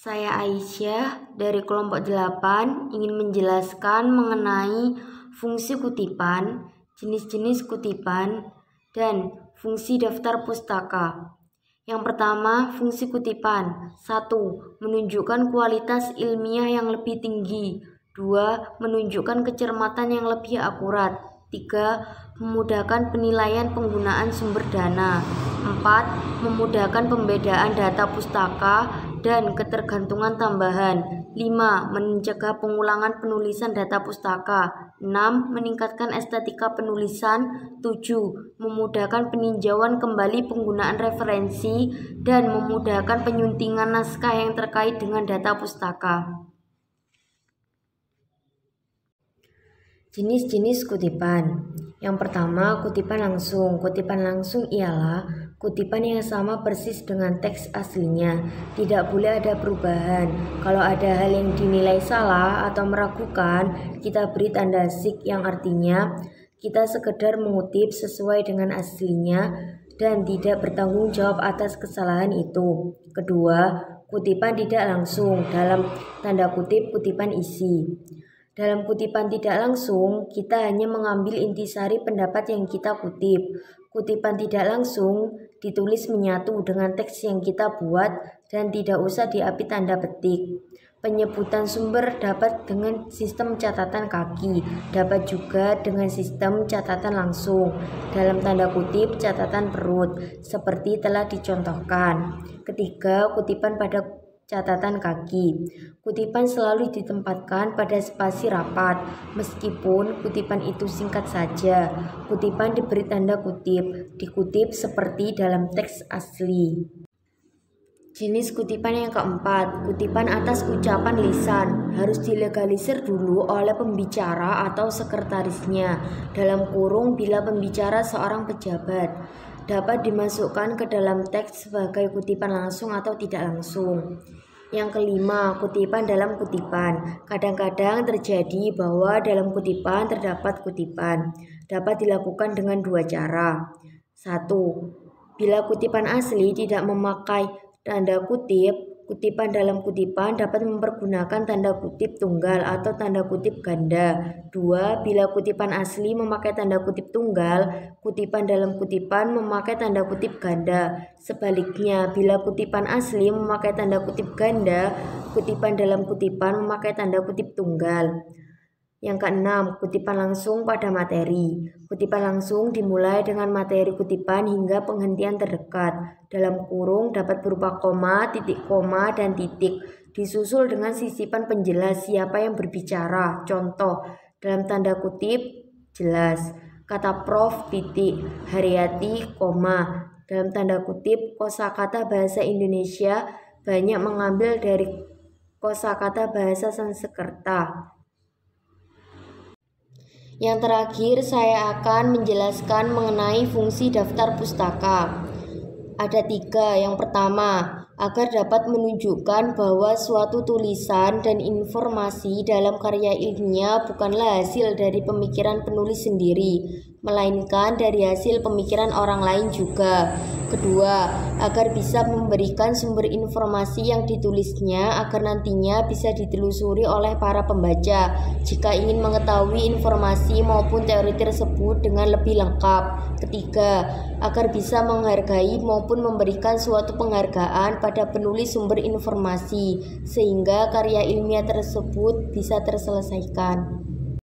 Saya Aisyah dari kelompok 8 ingin menjelaskan mengenai fungsi kutipan, jenis-jenis kutipan, dan fungsi daftar pustaka. Yang pertama, fungsi kutipan. 1. Menunjukkan kualitas ilmiah yang lebih tinggi. 2. Menunjukkan kecermatan yang lebih akurat. 3. Memudahkan penilaian penggunaan sumber dana. 4. Memudahkan pembedaan data pustaka dan ketergantungan tambahan. 5. Mencegah pengulangan penulisan data pustaka. 6. Meningkatkan estetika penulisan. 7. Memudahkan peninjauan kembali penggunaan referensi dan memudahkan penyuntingan naskah yang terkait dengan data pustaka. Jenis-jenis kutipan. Yang pertama, kutipan langsung. Kutipan langsung ialah kutipan yang sama persis dengan teks aslinya. Tidak boleh ada perubahan. Kalau ada hal yang dinilai salah atau meragukan, kita beri tanda sik yang artinya kita sekedar mengutip sesuai dengan aslinya dan tidak bertanggung jawab atas kesalahan itu. Kedua, kutipan tidak langsung dalam tanda kutip kutipan isi. Dalam kutipan tidak langsung, kita hanya mengambil intisari pendapat yang kita kutip. Kutipan tidak langsung ditulis menyatu dengan teks yang kita buat dan tidak usah diapi tanda petik. Penyebutan sumber dapat dengan sistem catatan kaki, dapat juga dengan sistem catatan langsung, dalam tanda kutip catatan perut, seperti telah dicontohkan. Ketiga, kutipan pada catatan kaki. Kutipan selalu ditempatkan pada spasi rapat, meskipun kutipan itu singkat saja. Kutipan diberi tanda kutip, dikutip seperti dalam teks asli. Jenis kutipan yang keempat, kutipan atas ucapan lisan, harus dilegalisir dulu oleh pembicara atau sekretarisnya, dalam kurung bila pembicara seorang pejabat. Dapat dimasukkan ke dalam teks sebagai kutipan langsung atau tidak langsung. Yang kelima, kutipan dalam kutipan. Kadang-kadang terjadi bahwa dalam kutipan terdapat kutipan. Dapat dilakukan dengan dua cara. 1. Bila kutipan asli tidak memakai tanda kutip, kutipan dalam kutipan dapat mempergunakan tanda kutip tunggal atau tanda kutip ganda. 2. Bila kutipan asli memakai tanda kutip tunggal, kutipan dalam kutipan memakai tanda kutip ganda. Sebaliknya, bila kutipan asli memakai tanda kutip ganda, kutipan dalam kutipan memakai tanda kutip tunggal. Yang keenam, kutipan langsung pada materi. Kutipan langsung dimulai dengan materi kutipan hingga penghentian terdekat. Dalam kurung dapat berupa koma, titik koma, dan titik. Disusul dengan sisipan penjelas siapa yang berbicara. Contoh, dalam tanda kutip, jelas. Kata Prof. titik, Haryati, koma. Dalam tanda kutip, kosakata bahasa Indonesia banyak mengambil dari kosakata bahasa Sanskerta. Yang terakhir, saya akan menjelaskan mengenai fungsi daftar pustaka. Ada 3. Yang pertama, agar dapat menunjukkan bahwa suatu tulisan dan informasi dalam karya ilmiah bukanlah hasil dari pemikiran penulis sendiri, melainkan dari hasil pemikiran orang lain juga. Kedua, agar bisa memberikan sumber informasi yang ditulisnya agar nantinya bisa ditelusuri oleh para pembaca jika ingin mengetahui informasi maupun teori tersebut dengan lebih lengkap. Ketiga, agar bisa menghargai maupun memberikan suatu penghargaan pada penulis sumber informasi sehingga karya ilmiah tersebut bisa terselesaikan.